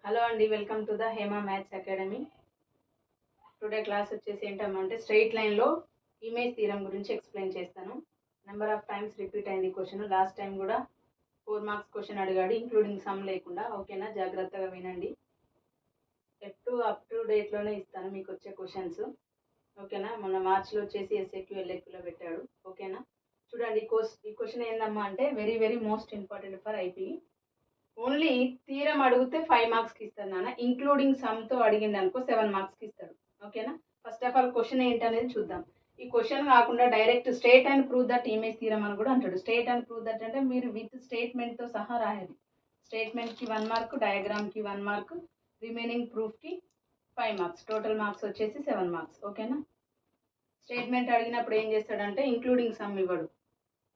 Hello అండి, welcome to the Hema maths academy. Today class వచ్చేసి ఏంటంటే స్ట్రైట్ లైన్లో ఇమేజ్ థీరం గురించి ఎక్స్ప్లెయిన్ చేస్తాను. నెంబర్ ఆఫ్ టైమ్స్ రిపీట్ అయింది క్వశ్చన్. లాస్ట్ టైం కూడా 4 మార్క్స్ క్వశ్చన్ అడిగాడు, ఇంక్లూడింగ్ సమ్ లేకుండా. ఓకేనా, జాగ్రత్తగా వినండి. అప్ టు డేట్లోనే ఇస్తాను మీకు వచ్చే క్వశ్చన్స్. ఓకేనా, మొన్న మార్చిలో వచ్చేసి ఎస్ఏక్యూ ఎల్ఏక్యూలో పెట్టాడు. ఓకేనా, చూడండి ఈ క్వశ్చన్ ఏందమ్మా అంటే very very most important for IP. Only theorem అడిగితే 5 మార్క్స్కి ఇస్తాను నాన్న, ఇంక్లూడింగ్ సమ్తో అడిగింది అనుకో 7 మార్క్స్కి ఇస్తాడు. ఓకేనా, ఫస్ట్ ఆఫ్ ఆల్ క్వశ్చన్ ఏంటనేది చూద్దాం. ఈ క్వశ్చన్ కాకుండా direct state and prove that image theorem అని కూడా అంటాడు. స్టేట్ అండ్ ప్రూవ్ దట్ అంటే మీరు విత్ స్టేట్మెంట్తో సహా రాయాలి. స్టేట్మెంట్కి 1 మార్క్, డయాగ్రామ్కి 1 మార్క్, రిమైనింగ్ ప్రూఫ్కి 5 మార్క్స్, టోటల్ మార్క్స్ వచ్చేసి 7 మార్క్స్. ఓకేనా, స్టేట్మెంట్ అడిగినప్పుడు ఏం చేస్తాడంటే ఇంక్లూడింగ్ సమ్ ఇవ్వడు.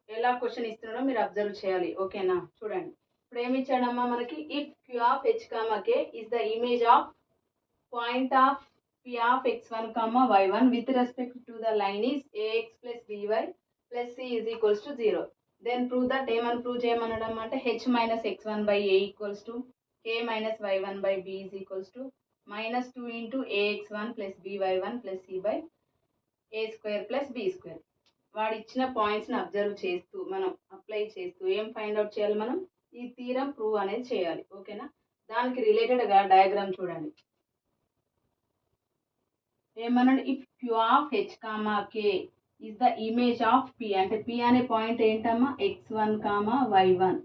ఎలా క్వశ్చన్ ఇస్తున్నాడో మీరు అబ్జర్వ్ చేయాలి. ఓకేనా, చూడండి ఇప్పుడు ఏమి ఇచ్చాడమ్మా మనకి, if Q of H comma k is the image of point of P of x1 comma y1 with respect to the line is ax plus by plus c is equals to 0, then prove that. ఏమని ప్రూవ్ చేయమనడం అంటే h minus x1 by a equals to k minus y1 by b is equals to minus 2 into ax1 plus by1 plus c by a square plus b square. వాడు ఇచ్చిన పాయింట్స్ని observe చేస్తూ మనం apply చేస్తూ ఏం ఫైండ్ అవుట్ చేయాలి, మనం ఈ థీరం ప్రూవ్ అనేది చేయాలి. ఓకేనా, దానికి రిలేటెడ్గా డయాగ్రామ్ చూడండి. ఏమన్నాడు, if Q of H comma k is the image of P అంటే పి అనే పాయింట్ ఏంటమ్మా x1 comma y1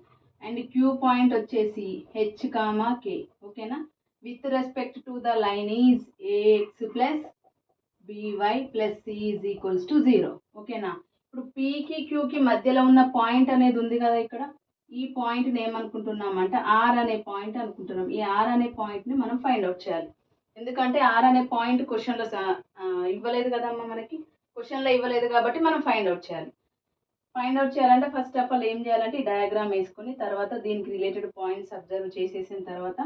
and Q point వచ్చేసి హెచ్ కామా కే. ఓకేనా, with respect to the line is ax plus by plus c is equals to 0. ఓకేనా, ఇప్పుడు పీకి క్యూకి మధ్యలో ఉన్న పాయింట్ అనేది ఉంది కదా ఇక్కడ, ఈ పాయింట్ని ఏమనుకుంటున్నామంటే ఆర్ అనే పాయింట్ అనుకుంటున్నాం. ఈ ఆర్ అనే పాయింట్ని మనం ఫైండ్ అవుట్ చేయాలి. ఎందుకంటే ఆర్ అనే పాయింట్ క్వశ్చన్లో ఇవ్వలేదు కదమ్మా, మనకి క్వశ్చన్లో ఇవ్వలేదు కాబట్టి మనం ఫైండ్ అవుట్ చేయాలి. ఫైండ్ అవుట్ చేయాలంటే ఫస్ట్ ఆఫ్ ఆల్ ఏం చేయాలంటే ఈ డయాగ్రామ్ వేసుకొని తర్వాత దీనికి రిలేటెడ్ పాయింట్స్ అబ్జర్వ్ చేసేసిన తర్వాత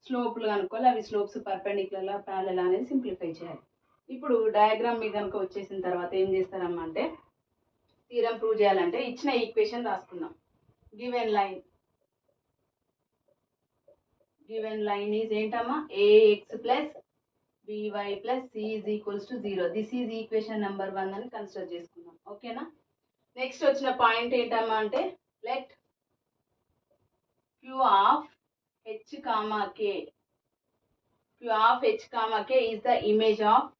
స్లోప్లు కనుక్కోవాలి. అవి స్లోప్స్ పర్పెండిక్యులర్ ప్యారలల్ అనేది సింప్లిఫై చేయాలి. ఇప్పుడు డయాగ్రామ్ మీద కనుక వచ్చేసిన తర్వాత ఏం చేస్తారమ్మా అంటే థీరం ప్రూవ్ చేయాలంటే ఇచ్చిన ఈక్వేషన్ రాసుకుందాం. గివెన్ లైన్ ఈజ్ ఏంటమ్మా ax plus by plus c is equals to 0. This is equation number 1 అని కన్సిడర్ చేసుకుందాం. ఓకేనా, నెక్స్ట్ వచ్చిన పాయింట్ ఏంటమ్మా అంటే let Q of H comma K is the image of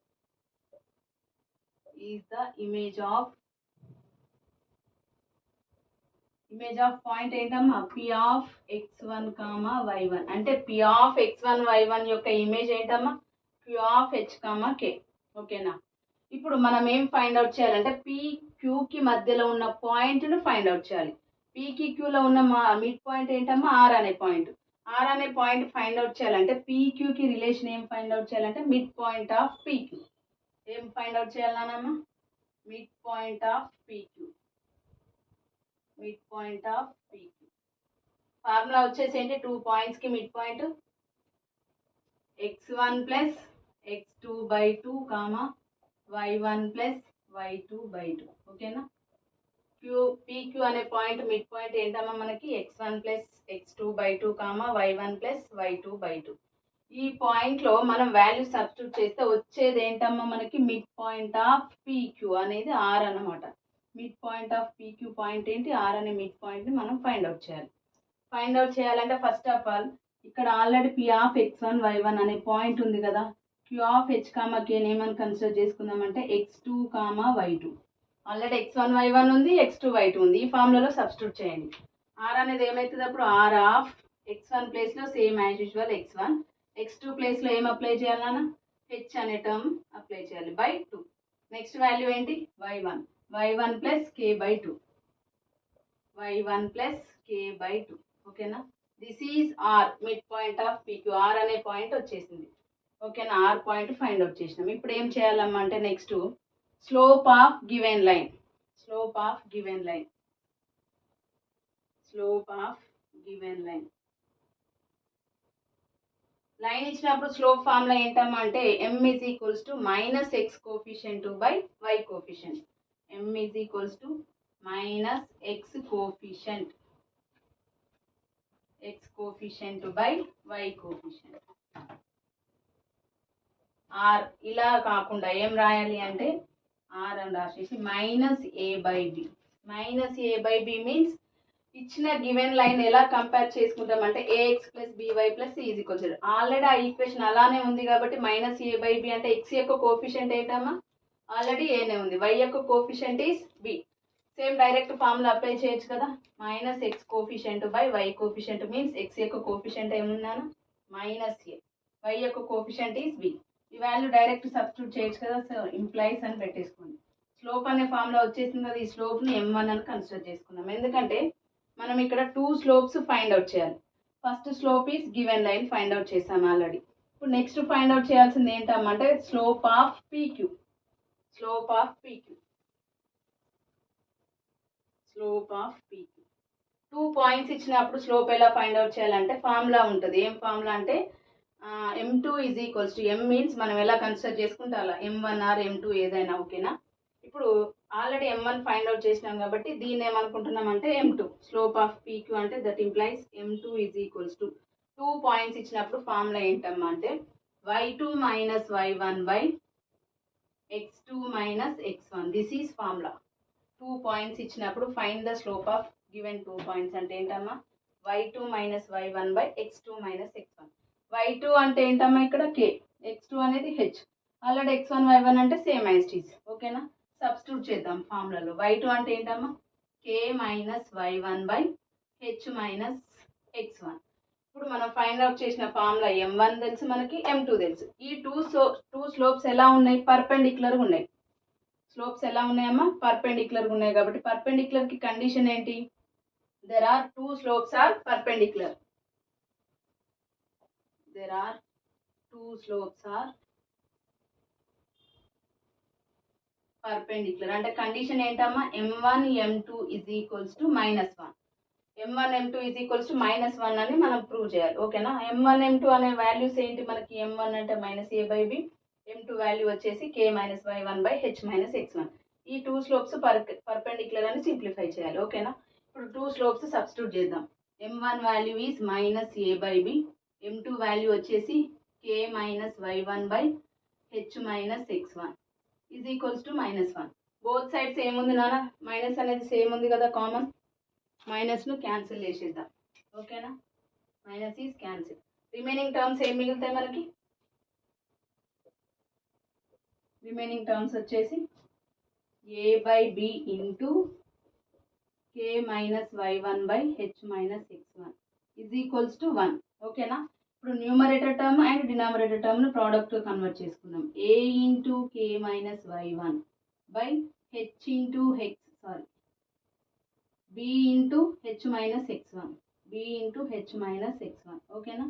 point ఏంటమ్మా P of x1 comma y1 అంటే P of x1 y1 యొక్క image ఏంటమ్మా క్యూ ఆఫ్ హెచ్ కామా కే. ఓకేనా, ఇప్పుడు మనం ఏం ఫైండ్ అవుట్ చేయాలంటే పీ క్యూకి మధ్యలో ఉన్న పాయింట్ను ఫైండ్ అవుట్ చేయాలి. పీకి క్యూలో ఉన్న మిడ్ పాయింట్ ఏంటమ్మా ఆర్ అనే పాయింట్ ఫైండ్ అవుట్ చేయాలంటే పీక్యూకి రిలేషన్ ఏం ఫైండ్ అవుట్ చేయాలంటే మిడ్ పాయింట్ ఆఫ్ పీక్యూ. ఏం ఫైండ్ అవుట్ చేయాలన్నమ్మా mid point of P Q. Formula వచ్చేసి ఏంటి, 2 పాయింట్స్కి mid point x1 plus x2 by 2 comma y1 plus y2 by 2. ఓకేనా, పీక్యూ అనే పాయింట్ మిడ్ పాయింట్ ఏంటమ్మా మనకి x1 plus x2 by 2 comma y1 plus y2 by 2. ఈ పాయింట్లో మనం వాల్యూ సబ్స్టిట్యూట్ చేస్తే వచ్చేది ఏంటమ్మా మనకి మిడ్ పాయింట్ ఆఫ్ పీక్యూ అనేది ఆర్ అన్నమాట. Mid point of PQ point ఏంటి ఆర్ అనే మిడ్ పాయింట్ని మనం ఫైండ్ అవుట్ చేయాలంటే ఫస్ట్ ఆఫ్ ఆల్ ఇక్కడ already P of x1 y1 అనే పాయింట్ ఉంది కదా, క్యూ ఆఫ్ హెచ్ కామా కేని ఏమని consider చేసుకుందామంటే x2 comma y2. Already x1 y1 ఉంది, x2 y2 ఉంది. ఈ ఫార్ములాలో సబ్స్టిట్యూట్ చేయండి. ఆర్ అనేది ఏమవుతుంది అప్పుడు ఆర్ ఆఫ్ x1 ప్లేస్లో same as usual x1, x2 ప్లేస్లో ఏం అప్లై చేయాలన్నా హెచ్ అనే టర్మ్ అప్లై చేయాలి బై 2. నెక్స్ట్ వాల్యూ ఏంటి y1 ప్లస్ k బై 2. ఓకేనా, this is R mid point of PQ. R అనే పాయింట్ వచ్చేసింది. ఓకేనా, ఆర్ పాయింట్ ఫైండ్ అవుట్ చేసినాం. ఇప్పుడు ఏం చేయాలమ్మా అంటే next slope of given line line ఇచ్చినప్పుడు స్లోప్ ఫార్ములా ఏంటమ్మా అంటే m is equals to minus x coefficient by y coefficient. m is equals to minus x coefficient x coefficient by y coefficient. Or ఇలా కాకుండా ఏం రాయాలి అంటే or అని రాసేసి minus a by b. Minus a by b means ఇచ్చిన given line ఎలా compare చేసుకుంటాం అంటే a x plus b y plus c is equal to. Already ఆ ఈక్వేషన్ అలానే ఉంది కాబట్టి మైనస్ ఏ బై బి అంటే ఎక్స్ యొక్క కోఫిషియంట్ ఏంటమ్మా ఆల్రెడీ ఏనే ఉంది, వై యొక్క coefficient is b. Same direct formula apply చేయొచ్చు కదా. Minus x coefficient by y coefficient means x యొక్క కోఫిషియంట్ ఏమున్నాను మైనస్ ఏ, వై యొక్క కోఫిషియంట్ ఈస్ బి. ఈ వాల్యూ డైరెక్ట్ సబ్స్టిట్యూట్ చేయొచ్చు కదా. సో ఇంప్లైస్ అని పెట్టేసుకోండి. స్లోప్ అనే ఫార్ములా వచ్చేసింది కదా. ఈ స్లోప్ని m1 అని కన్సిడర్ చేసుకుందాం. ఎందుకంటే మనం ఇక్కడ 2 స్లోప్స్ ఫైండ్ అవుట్ చేయాలి. First slope is given line find out చేసాం ఆల్రెడీ. ఇప్పుడు నెక్స్ట్ ఫైండ్ అవుట్ చేయాల్సింది ఏంటమ్మంటే slope of P Q. Slope of P Q, slope of P Q. 2 points ఇచ్చినప్పుడు స్లోప్ ఎలా ఫైండ్ అవుట్ చేయాలంటే ఫార్ములా ఉంటుంది. ఏం ఫార్ములా అంటే m2 is equals to m means మనం ఎలా కన్సిడర్ చేసుకుంటే అలా m1 ఆర్ m2 ఏదైనా ఓకేనా. ఇప్పుడు ఆల్రెడీ m1 ఫైండ్ అవుట్ చేసినాం కాబట్టి దీన్ని ఏమనుకుంటున్నాం అంటే m2. స్లోప్ ఆఫ్ పీక్యూ అంటే that implies m2 is equals to 2 points ఇచ్చినప్పుడు ఫార్ములా ఏంటమ్మా అంటే y2 minus y1 by x2 minus x1. This is formula. 2 points ఇచ్చినప్పుడు find the slope of given 2 points అంటే ఏంటమ్మా y2 minus y1 by x2 minus x1. y2 అంటే ఏంటమ్మా ఇక్కడ k, x2 అనేది h. ఆల్రెడీ x1 y1 అంటే same as it is ఓకేనా. Substitute చేద్దాం ఫార్ములాలో. y2 అంటే ఏంటమ్మా k minus y1 by h minus x1. ఇప్పుడు మనం ఫైండ్ అవుట్ చేసిన ఫార్ములా m1 తెలుసు మనకి, m2 తెలుసు. ఈ టూ స్లోప్స్ ఎలా ఉన్నాయి పర్పెండిక్యులర్గా ఉన్నాయి. స్లోప్స్ ఎలా ఉన్నాయమ్మా పర్పెండిక్యులర్గా ఉన్నాయి కాబట్టి పర్పెండిక్యులర్కి కండిషన్ ఏంటి there are 2 slopes are perpendicular. There are 2 slopes are perpendicular అంటే కండిషన్ ఏంటమ్మా m1 m2 is equals to -1. m1 m2 is equals to -1 అని మనం ప్రూవ్ చేయాలి ఓకేనా. m1 m2 అనే వాల్యూస్ ఏంటి మనకి m1 అంటే -a/b, m2 వాల్యూ వచ్చేసి k - y1 / h - x1. ఈ 2 స్లోప్స్ పర్పెండిక్యులర్ అని సింప్లిఫై చేయాలి ఓకేనా. ఇప్పుడు 2 స్లోప్స్ సబ్స్టిట్యూట్ చేద్దాం. m1 value is -a/b, m2 value వచ్చేసి k - y1 / h - x1 is equals to -1. Both sides ఏముంది నాన్న మైనస్ అనేది సేమ్ ఉంది కదా కామన్. మైనస్ను క్యాన్సిల్ చేసేద్దాం ఓకేనా. Minus is cancel. Remaining terms ఏం మిగులుతాయి మనకి, రిమైనింగ్ టర్మ్స్ వచ్చేసి a/b into k - y1 / h - x1 is equals to 1 ఓకేనా. ఇప్పుడు న్యూమరేటర్ టర్మ్ అండ్ డినామినేటర్ టర్మ్ను ప్రోడక్ట్ కన్వర్ట్ చేసుకుందాం. a into k - y1 by h into b into h - x1, b into h - x1 ఓకేనా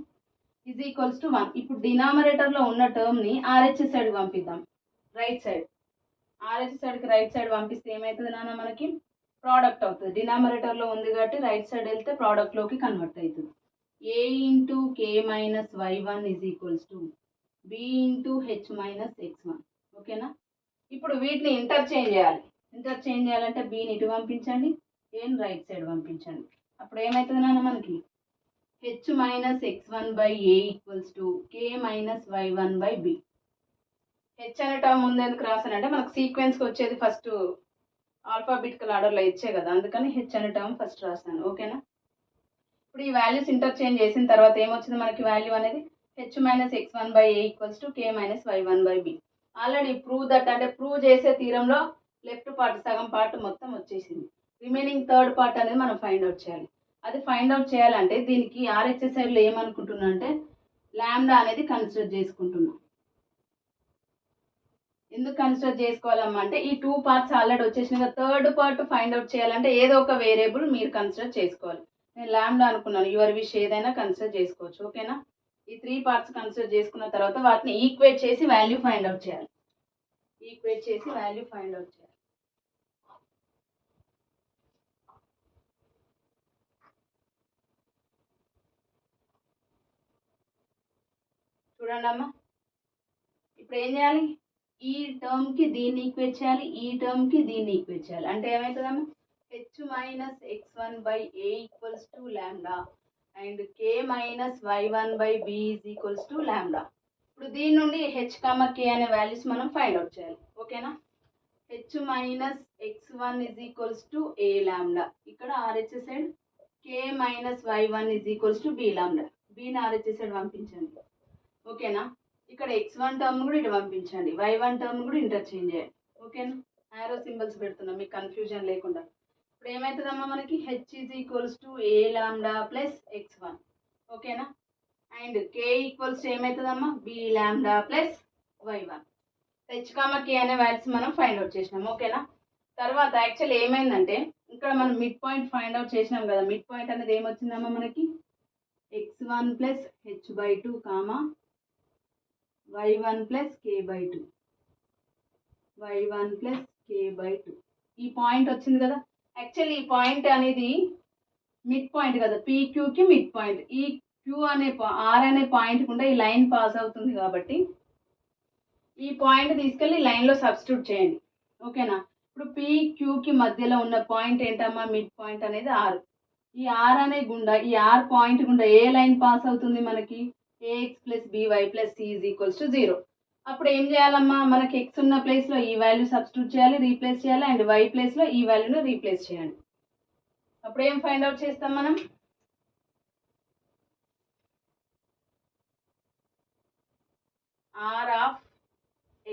is equals to 1. ఇప్పుడు డినామినేటర్లో ఉన్న టర్మ్ని RHS side పంపిద్దాం. రైట్ సైడ్ RHS సైడ్కి రైట్ సైడ్ పంపిస్తే ఏమవుతుంది నాన్న మనకి ప్రోడక్ట్ అవుతుంది. డినామినేటర్లో ఉంది కాబట్టి రైట్ సైడ్ వెళ్తే ప్రోడక్ట్లోకి కన్వర్ట్ అవుతుంది. a into k - y1 is equals to b into h - x1 ఓకేనా. ఇప్పుడు వీటిని ఇంటర్చేంజ్ చేయాలి. ఇంటర్చేంజ్ చేయాలంటే bని ఇటు పంపించండి, ఏని రైట్ సైడ్ పంపించండి. అప్పుడు ఏమవుతుంది నాన్న మనకి h - x1 by a equals to k - y1 by b. H అనే టర్మ్ ముందు ఎందుకు రాసానంటే మనకు సీక్వెన్స్కి వచ్చేది ఫస్ట్ ఆల్ఫాబెటికల్ ఆర్డర్లో ఇచ్చే కదా, అందుకని హెచ్ అనే టర్మ్ ఫస్ట్ రాస్తాను ఓకేనా. ఇప్పుడు ఈ వాల్యూస్ ఇంటర్చేంజ్ చేసిన తర్వాత ఏమొచ్చింది మనకి వాల్యూ అనేది h - x1 by a equals to k - y1 by b. Already prove that అంటే ప్రూవ్ చేసే థీరంలో లెఫ్ట్ పార్ట్ సగం పార్ట్ మొత్తం వచ్చేసింది. రిమైనింగ్ థర్డ్ పార్ట్ అనేది మనం ఫైండ్ అవుట్ చేయాలి. అది ఫైండ్ అవుట్ చేయాలంటే దీనికి RHS సైడ్లో ఏమనుకుంటున్నా అంటే లాంబ్డా అనేది కన్సిడర్ చేసుకుంటున్నాం. ఎందుకు కన్సిడర్ చేసుకోవాలమ్మా అంటే ఈ 2 పార్ట్స్ ఆల్రెడీ వచ్చేసినాక థర్డ్ పార్ట్ ఫైండ్ అవుట్ చేయాలంటే ఏదో ఒక వేరియబుల్ మీరు కన్సిడర్ చేసుకోవాలి. నేను లాంబ్డా అనుకున్నాను, యువర్ విష్ ఏదైనా కన్సిడర్ చేసుకోవచ్చు ఓకేనా. ఈ 3 పార్ట్స్ కన్సిడర్ చేసుకున్న తర్వాత వాటిని ఈక్వేట్ చేసి వాల్యూ ఫైండ్ అవుట్ చేయాలి. ఈక్వేట్ చేసి వాల్యూ ఫైండ్ అవుట్ చేయాలి. చూడండి అమ్మా, ఇప్పుడు ఏం చేయాలి ఈ టర్మ్కి దీన్ని ఈక్వేట్ చేయాలి, ఈ టర్మ్కి దీన్ని ఈక్వేట్ చేయాలి. అంటే ఏమవుతుందమ్మా h - x1 by a equals to lambda and k minus y1 by b is equals to lambda. ఇప్పుడు దీని నుండి h k అనే వాల్యూస్ మనం ఫైండ్ అవుట్ చేయాలి. ఓకేనా? h minus x1 is equals to a lambda. ఇక్కడ RHS side k minus y1 is equals to b lambda. bని RHS side పంపించండి. ఓకేనా? ఇక్కడ x1 టర్మ్ కూడా ఇటు పంపించండి, y1 టర్మ్ కూడా ఇంటర్చేంజ్ చేయండి. ఓకేనా? ఆరో సింబల్స్ పెడుతున్నాం మీకు కన్ఫ్యూజన్ లేకుండా. ఇప్పుడు ఏమవుతుందమ్మా మనకి h is equals to a lambda plus x1. ఓకేనా? అండ్ k ఈక్వల్స్ టు ఏమవుతుందమ్మా b lambda plus y1. h k అనే వాల్యూస్ మనం ఫైండ్ అవుట్ చేసినాం. ఓకేనా? తర్వాత యాక్చువల్లీ ఏమైందంటే ఇక్కడ మనం మిడ్ పాయింట్ ఫైండ్ అవుట్ చేసినాం కదా. మిడ్ పాయింట్ అనేది ఏమొచ్చిందమ్మా మనకి x1 plus h/2 comma y1 plus k/2, y1 plus k/2. ఈ పాయింట్ వచ్చింది కదా. యాక్చువల్లీ ఈ పాయింట్ అనేది మిడ్ పాయింట్ కదా, PQకి మిడ్ పాయింట్. ఈ Q అనే R అనే పాయింట్ కూడా ఈ లైన్ పాస్ అవుతుంది కాబట్టి ఈ పాయింట్ తీసుకెళ్ళి లైన్లో సబ్స్టిట్యూట్ చేయండి. ఓకేనా? ఇప్పుడు PQకి మధ్యలో ఉన్న పాయింట్ ఏంటమ్మా మిడ్ పాయింట్ అనేది R. ఈ R అనే గుండా, ఈ R పాయింట్ గుండా ఏ లైన్ పాస్ అవుతుంది మనకి ax plus by plus c is equals to 0. అప్పుడు ఏం చేయాలమ్మా మనకి x ఉన్న ప్లేస్లో ఈ వాల్యూ సబ్స్టిట్యూట్ చేయాలి, రీప్లేస్ చేయాలి, అండ్ y ప్లేస్లో ఈ వాల్యూను రీప్లేస్ చేయండి. అప్పుడు ఏం ఫైండ్ అవుట్ చేస్తాం మనం r of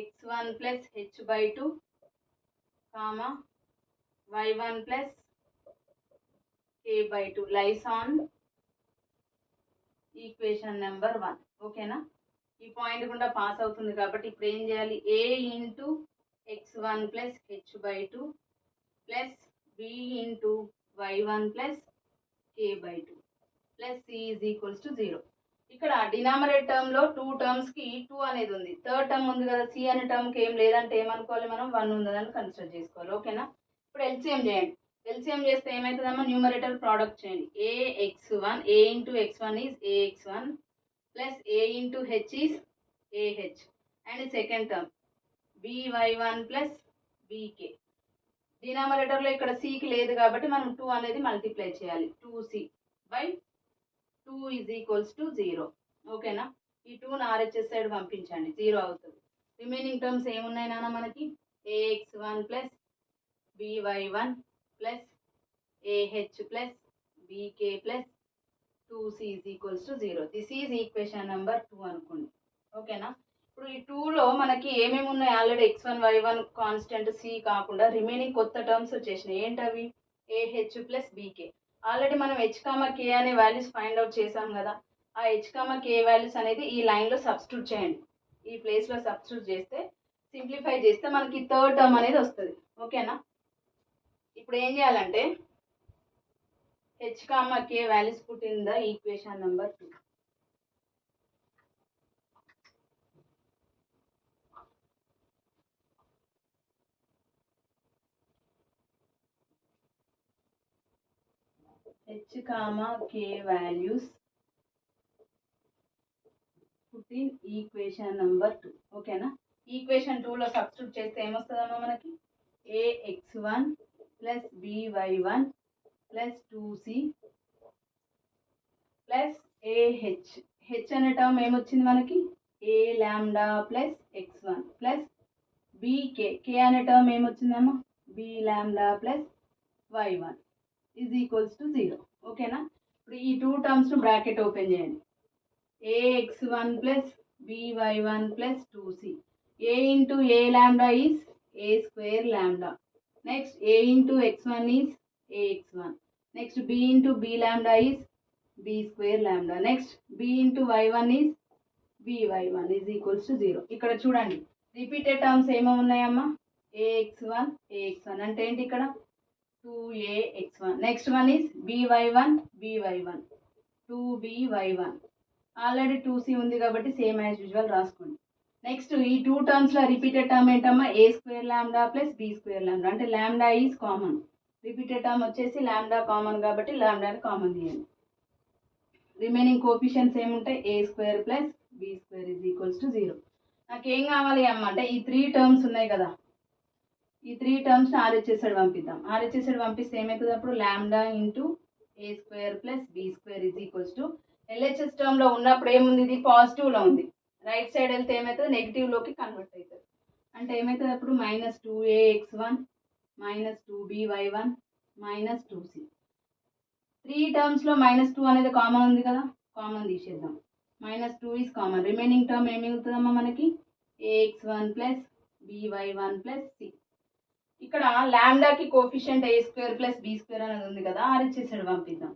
x1 plus h/2 comma y1 plus k/2 lies on equation number 1. ఓకేనా? ఈ పాయింట్ గుండా పాస్ అవుతుంది కాబట్టి ఇప్పుడు ఏం చేయాలి a into x1 plus h/2 plus b into y1 plus k/2 plus c is equals to 0. ఇక్కడ denominator టర్మ్లో 2 టర్మ్స్కి 2 అనేది ఉంది. థర్డ్ టర్మ్ ఉంది కదా, c అనే టర్మ్కి ఏం లేదంటే ఏమనుకోవాలి మనం 1 ఉందని కన్సిడర్ చేసుకోవాలి. ఓకేనా? ఇప్పుడు ఎల్సిఎం చేయండి. ఎల్సిఎం చేస్తే ఏమవుతుందమ్మా న్యూమరేటర్ ప్రోడక్ట్ చేయండి. a into x1 is ax1 plus a into h is ah. And second term by1 plus bk. డినామినేటర్లో ఇక్కడ cకి లేదు కాబట్టి మనం 2 అనేది మల్టిప్లై చేయాలి. 2c by 2 is equals to 0. ఓకేనా? ఈ 2ని RHS సైడ్ పంపించండి, 0 అవుతుంది. రిమైనింగ్ టర్మ్స్ ఏమున్నాయి నాన్న మనకి ax1 plus by1 plus ah plus bk plus 2c is equals to 0. This is equation number 2 అనుకోండి. ఓకేనా? ఇప్పుడు ఈ 2లో మనకి ఏమేమి ఉన్నాయి already x1 y1 constant c కాకుండా రిమైనింగ్ కొత్త టర్మ్స్ వచ్చేసినాయి. ఏంటవి ah ప్లస్ bk. ఆల్రెడీ మనం h k అనే వాల్యూస్ ఫైండ్ అవుట్ చేసాం కదా. ఆ h k వాల్యూస్ అనేది ఈ లైన్లో సబ్స్టిట్యూట్ చేయండి. ఈ ప్లేస్లో సబ్స్టిట్యూట్ చేస్తే సింప్లిఫై చేస్తే మనకి థర్డ్ టర్మ్ అనేది వస్తుంది. ఓకేనా? ఇప్పుడు ఏం చేయాలంటే h k values put in the equation number 2. h k values put in equation number 2. ఓకేనా? ఈక్వేషన్ 2లో సబ్స్టిట్యూట్ చేస్తే ఏమొస్తుందమ్మా మనకి ax1 plus by1 plus 2c plus ah. h అనే టర్మ్ ఏమొచ్చింది మనకి a lambda plus x1 plus bk. k అనే term ఏమొచ్చిందమ్మా b lambda plus y1 is equals to 0. ఓకేనా? ఇప్పుడు ఈ 2 టర్మ్స్ను బ్రాకెట్ ఓపెన్ చేయండి. ax1 plus by1 plus 2c. a into a lambda is a square lambda. Next a into x1 is ax1. Next b into b lambda is b square lambda. Next b into y1 is by1 is equals to 0. ఇక్కడ చూడండి repeated terms ఏమో ఉన్నాయమ్మా ax1 అంటే ఏంటి ఇక్కడ 2ax1. Next one is by1 2by1. Already 2c ఉంది కాబట్టి same as usual రాసుకోండి. నెక్స్ట్ ఈ 2 టర్మ్స్లో రిపీటెడ్ టర్మ్ ఏంటమ్మా a square lambda plus b square lambda. అంటే lambda is common. Repeated term వచ్చేసి లాంబ్డా కామన్ కాబట్టి లాంబ్డాని కామన్ తీయండి. రిమైనింగ్ కోఎఫిషియెంట్స్ ఏముంటాయి a square plus b square is equals to 0. నాకేం కావాలి అమ్మ అంటే ఈ 3 టర్మ్స్ ఉన్నాయి కదా, ఈ 3 టర్మ్స్ని RHS సైడ్ పంపిద్దాం. RHS సైడ్ పంపిస్తే ఏమవుతుంది అప్పుడు lambda into a square plus b square is equals to LHS టర్మ్లో ఉన్నప్పుడు ఏముంది, ఇది పాజిటివ్లో ఉంది. రైట్ సైడ్ వెళ్తే ఏమవుతుంది, నెగిటివ్లోకి కన్వర్ట్ అవుతుంది. అంటే ఏమవుతుంది అప్పుడు -2ax1 -2by1 -2c. 3 టర్మ్స్లో -2 అనేది కామన్ ఉంది కదా, కామన్ తీసేద్దాం. -2 ఈజ్ కామన్. రిమైనింగ్ టర్మ్ ఏమి మిగులుతుందమ్మా మనకి, ax1 plus by1 plus c. ఇక్కడ లాంబ్డాకి coefficient a square plus b square అనేది ఉంది కదా, ఆర్హెచ్ఎస్ పంపిద్దాం.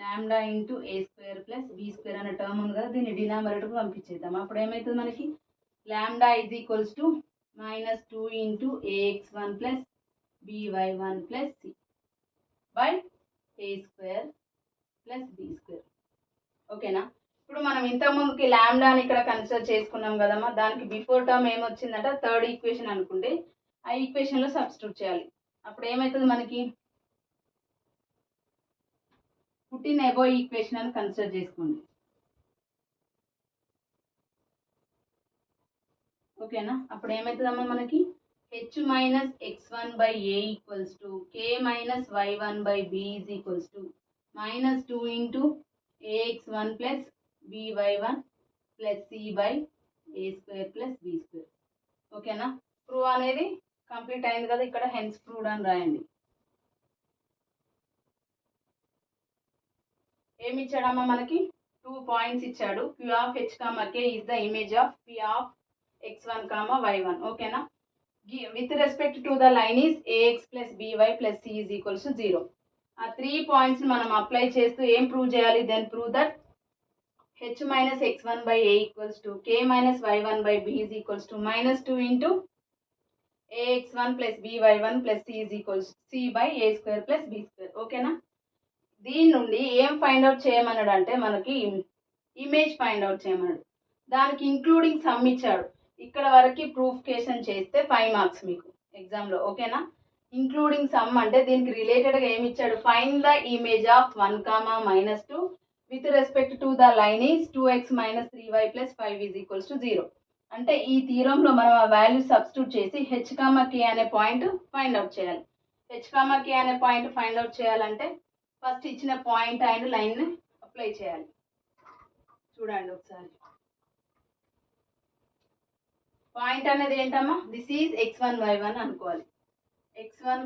Lambda into a square plus b square అనే టర్మ్ ఉంది కదా, దీన్ని డినామినేటర్కి పంపించేద్దాం. అప్పుడు ఏమవుతుంది మనకి, lambda is equals to -2 into ax1 plus by1 plus c by a square plus b square. ఓకేనా. ఇప్పుడు మనం ఇంతకుముందుకి లాంబ్డాని ఇక్కడ కన్సిడర్ చేసుకున్నాం కదమ్మా, దానికి బిఫోర్ టర్మ్ ఏమొచ్చిందంటే థర్డ్ ఈక్వేషన్ అనుకుంటే ఆ ఈక్వేషన్లో సబ్స్టిట్యూట్ చేయాలి. అప్పుడు ఏమవుతుంది మనకి, పుట్టిన ఎబో ఈక్వేషన్ అని కన్సిడర్ చేసుకోండి. ఓకేనా. అప్పుడు ఏమవుతుందమ్మా మనకి, h minus x1 by a equals to k minus y1 by b is equals to -2 into ax1 plus by1 plus c by a square plus b square. ఓకేనా. ప్రూవ్ అనేది complete అయింది కదా, ఇక్కడ హెన్స్ ప్రూవ్డ్ అని రాయండి. ఏమి ఇచ్చాడమ్మా మనకి, 2 పాయింట్స్ ఇచ్చాడు. Q of h, k is the image of P of x1, y1. ఓకేనా. With respect to the line is ax plus by plus c is equals to 0. ఆ 3 పాయింట్స్ మనం అప్లై చేస్తూ ఏం ప్రూవ్ చేయాలి, then prove that h minus x1 by a equals to k minus y1 by b is equals to -2 into ax1 plus by1 plus c is equals c by a square plus b square. ఓకేనా. దీని నుండి ఏం find out చేయమన్నాడు అంటే మనకి image find out చేయమన్నాడు. దానికి including some ఇచ్చాడు. ఇక్కడ వరకు ప్రూఫికేషన్ చేస్తే 5 మార్క్స్ మీకు ఎగ్జామ్లో. ఓకేనా. ఇంక్లూడింగ్ సమ్ అంటే దీనికి రిలేటెడ్గా ఏమి ఇచ్చాడు, find the image of 1, -2 with respect to the line is 2x minus 3y plus 5 is equals to 0. అంటే ఈ థీరంలో మనం ఆ వాల్యూ సబ్స్టిట్యూట్ చేసి h, k అనే పాయింట్ ఫైండ్ అవుట్ చేయాలి. h, k అనే పాయింట్ ఫైండ్ అవుట్ చేయాలంటే ఫస్ట్ ఇచ్చిన పాయింట్ అండ్ లైన్ అప్లై చేయాలి. చూడండి ఒకసారి. పాయింట్ అనేది ఏంటమ్మా, దిస్ ఈజ్ x1 y1 అనుకోవాలి. x1,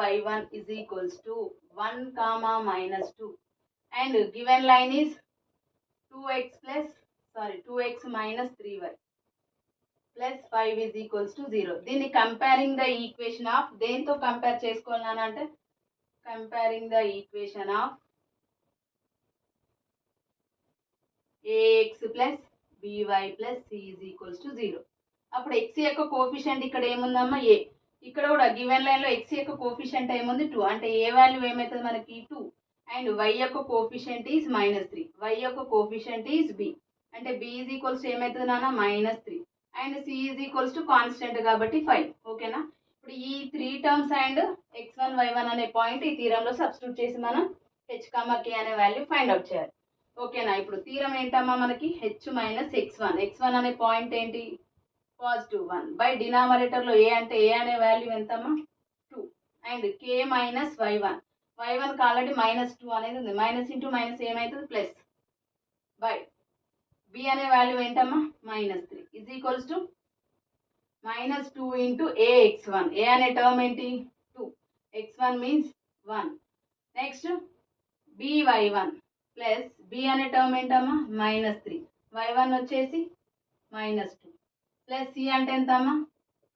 y1 is equals to 1, -2 and given line is 2x minus 3y plus 5 is equals to 0. దీన్ని కంపేరింగ్ ద ఈక్వేషన్ ఆఫ్, దేంతో కంపేర్ చేసుకోవాలంటే comparing the equation of ax plus by plus c is equals to 0. అప్పుడు x యొక్క coefficient ఇక్కడ ఏముందమ్మా, a. ఇక్కడ కూడా given లైన్లో x యొక్క కోఫిషియంట్ ఏముంది 2, అంటే ఏ వాల్యూ ఏమవుతుంది మనకి 2. అండ్ y యొక్క కోఫిషియంట్ ఈజ్ -3, y యొక్క కోఫిషియంట్ ఈజ్ b, అంటే b ఈజ్ ఈక్వల్స్ ఏమవుతుంది నాన్న -3 and c is equals to constant కాబట్టి 5. ఓకేనా. ఇప్పుడు ఈ 3 టర్మ్స్ అండ్ x1 y1 అనే పాయింట్ ఈ థీరంలో సబ్స్టిట్యూట్ చేసి మనం h, k అనే వాల్యూ ఫైండ్ అవుట్ చేయాలి. ఓకేనా. ఇప్పుడు థీరం ఏంటమ్మా మనకి, h మైనస్ x1 అనే పాయింట్ ఏంటి, +1 బై డినామినేటర్లో ఏ అంటే ఏ అనే వాల్యూ ఎంతమ్మా 2 అండ్ k మైనస్ y1కి ఆల్రెడీ -2 అనేది ఉంది, మైనస్ ఇంటూ మైనస్ ఏమవుతుంది ప్లస్ బై b అనే వాల్యూ ఏంటమ్మా -3 is equals to -2 into ax1. ఏ అనే టర్మ్ ఏంటి 2, x1 means 1. Next by1 plus b అనే టర్మ్ ఏంటమ్మా -3, y1 వచ్చేసి -2 ప్లస్ c అంటే ఎంతమ్మా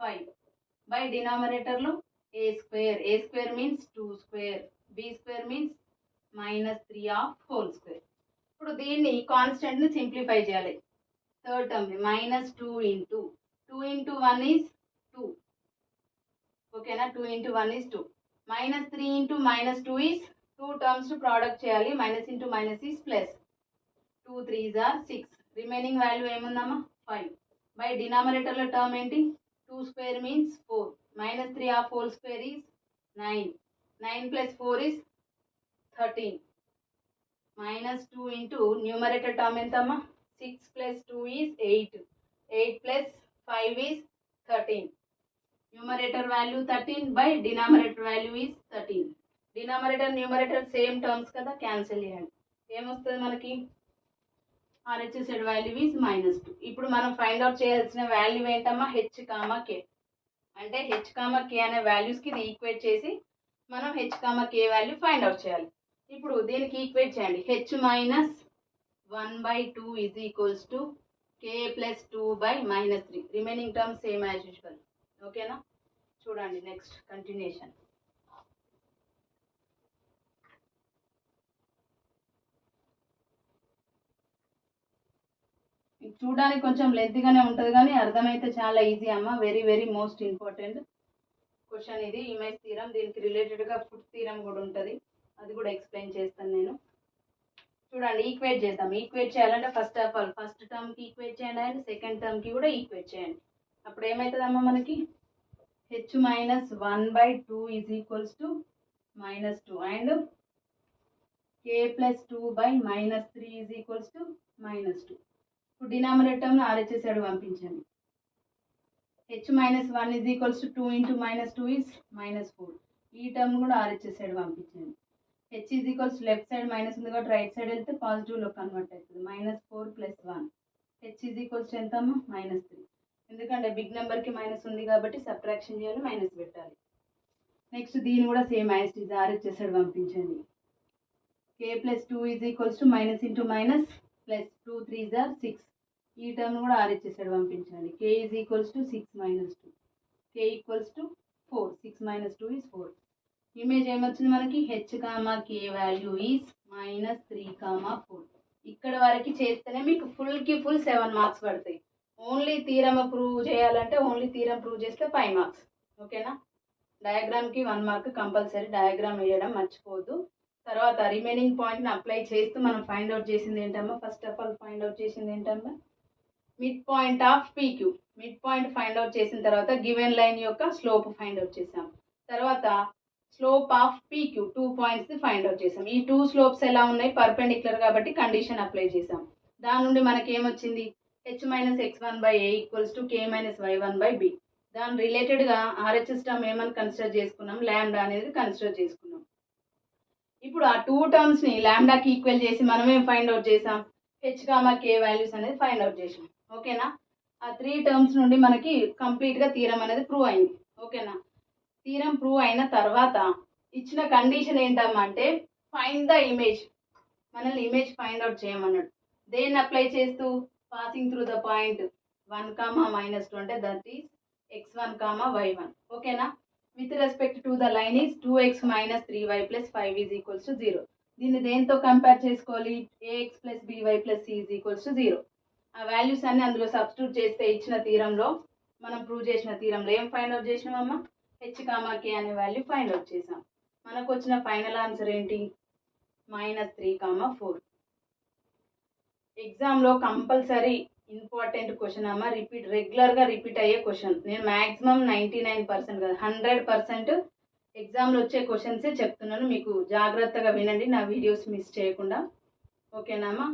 5 బై డినామినేటర్లో A square means 2 square, B square means -3 of whole square. ఇప్పుడు దీన్ని కాన్స్టెంట్ని సింప్లిఫై చేయాలి. Third term -2 into 2 into 1 is 2. ఓకేనా. 2 into 1 is 2. -3 into -2 is 2 terms product చేయాలి, minus into minus is plus. 2 3s are 6. Remaining value ఏముందమ్మా 5 by డినామినేటర్లో term ఏంటి 2 square means 4, -3 of whole square is 9, 9 plus 4 is 13. -2 into numerator term ఎంతమ్మా 6 plus 2 is 8, 8 plus 5 is 13. Numerator value 13 by denominator value is 13. Denominator numerator same terms కదా, cancel చేయండి. ఏమొస్తుంది మనకి? RHS value is -2. ఇప్పుడు మనం find out చేయాల్సిన value ఏంటమ్మా? H, K. అంటే H, K అనే వాల్యూస్కి ఇది ఈక్వేట్ చేసి మనం H, K value find out చేయాలి. ఇప్పుడు దీనికి ఈక్వేట్ చేయండి. H - 1/2 is equals to K + 2/-3. Remaining terms same as usual. ఓకేనా? చూడండి నెక్స్ట్ కంటిన్యూషన్. చూడడానికి కొంచెం లెంతీగానే ఉంటుంది కానీ అర్థమైతే చాలా ఈజీ అమ్మ. Very very most important question ఇది. ఇమేజ్ థీరం, దీనికి రిలేటెడ్గా ఫుట్ థీరం కూడా ఉంటుంది, అది కూడా ఎక్స్ప్లెయిన్ చేస్తాను నేను. చూడండి ఈక్వేట్ చేద్దాం. ఈక్వేట్ చేయాలంటే ఫస్ట్ ఆఫ్ ఆల్ ఫస్ట్ టర్మ్కి ఈక్వేట్ చేయండి అండ్ సెకండ్ టర్మ్కి కూడా ఈక్వేట్ చేయండి. అప్పుడు ఏమవుతుందమ్మా మనకి? H - 1/2 is equals to -2 and K + 2/-3 is equals to -2. ఇప్పుడు డినామినేటర్ను RHS సైడ్ పంపించండి. H - 1 is equals to 2 × -2 is -4. ఈ టర్మ్ కూడా RHS సైడ్ పంపించండి. H is equals left side minus ఉంది కాబట్టి రైట్ సైడ్ వెళ్తే పాజిటివ్లో కన్వర్ట్ అవుతుంది. -4 + 1. H ఈజ్ ఈక్వల్స్ ఎంత అమ్మా? -3. ఎందుకంటే బిగ్ నెంబర్కి మైనస్ ఉంది కాబట్టి సబ్ట్రాక్షన్ చేయాలి, మైనస్ పెట్టాలి. నెక్స్ట్ దీన్ని కూడా same as it is RHS side పంపించండి. K + 2 is equals to -× +2 3s are 6. ఈ టర్మ్ కూడా RHS సైడ్ పంపించండి. K is equals to 6 - 2. K equals to 4. 6 - 2 is 4. Image ఏమొచ్చింది మనకి? H, K value is -3, 4. ఇక్కడ వరకు చేస్తేనే మీకు ఫుల్ 7 మార్క్స్ పడతాయి. ఓన్లీ థీరమ్ ప్రూవ్ చేయాలంటే ఓన్లీ థీరమ్ ప్రూవ్ చేస్తే 5 మార్క్స్. ఓకేనా? డయాగ్రామ్కి 1 మార్క్ కంపల్సరీ. డయాగ్రామ్ వేయడం మర్చిపోవద్దు. తర్వాత రిమైనింగ్ పాయింట్ని అప్లై చేస్తూ మనం ఫైండ్ అవుట్ చేసింది ఏంటమ్మా? First of all find out చేసింది ఏంటమ్మా? Mid point of PQ. Mid point find out చేసిన తర్వాత గివెన్ లైన్ యొక్క స్లోప్ ఫైండ్ అవుట్ చేసాం. తర్వాత slope of PQ 2 points find out చేసాం. ఈ 2 స్లోప్స్ ఎలా ఉన్నాయి? పర్పెండిక్యులర్ కాబట్టి కండిషన్ అప్లై చేసాం. దాని నుండి మనకి ఏమొచ్చింది? H - x1/a = K - y1/b. దాని రిలేటెడ్గా RHS టర్మ్ ఏమని కన్సిడర్ చేసుకున్నాం? లాంబ్డా అనేది కన్సిడర్ చేసుకున్నాం. ఇప్పుడు ఆ 2 టర్మ్స్ని లాంబ్డాకి ఈక్వల్ చేసి మనం ఏం ఫైండ్ అవుట్ చేసాం? H, K వాల్యూస్ అనేది ఫైండ్ అవుట్ చేసాం. ఓకేనా? ఆ 3 టర్మ్స్ నుండి మనకి కంప్లీట్గా థీరం అనేది ప్రూవ్ అయింది. ఓకేనా? థీరం ప్రూవ్ అయిన తర్వాత ఇచ్చిన కండిషన్ ఏంటమ్మా అంటే ఫైండ్ ద ఇమేజ్. మనల్ని ఇమేజ్ ఫైండ్ అవుట్ చేయమన్నాడు. దేన్ని అప్లై చేస్తూ? పాసింగ్ త్రూ ద పాయింట్ 1, -2 అంటే దట్ ఈస్ x1, y1. ఓకేనా? With respect to the line is 2x - 3y + 5 is equals to 0. దీన్ని దేంతో కంపేర్ చేసుకోవాలి? ax + by + c is equals to 0. ఆ వాల్యూస్ అన్ని అందులో సబ్స్టిట్యూట్ చేస్తే ఇచ్చిన థీరంలో మనం ప్రూవ్ చేసిన థీరంలో ఏం ఫైండ్ అవుట్ చేసినామమ్మా? H, K అనే వాల్యూ ఫైండ్ అవుట్ చేసాం. మనకు వచ్చిన ఫైనల్ ఆన్సర్ ఏంటి? -3, 4. ఎగ్జామ్లో కంపల్సరీ ఇంపార్టెంట్ క్వశ్చన్ అమ్మ. రెగ్యులర్గా రిపీట్ అయ్యే క్వశ్చన్. నేను మ్యాక్సిమం 99% కదా 100% ఎగ్జామ్లో వచ్చే క్వశ్చన్సే చెప్తున్నాను. మీకు జాగ్రత్తగా వినండి, నా వీడియోస్ మిస్ చేయకుండా. ఓకేనా అమ్మా?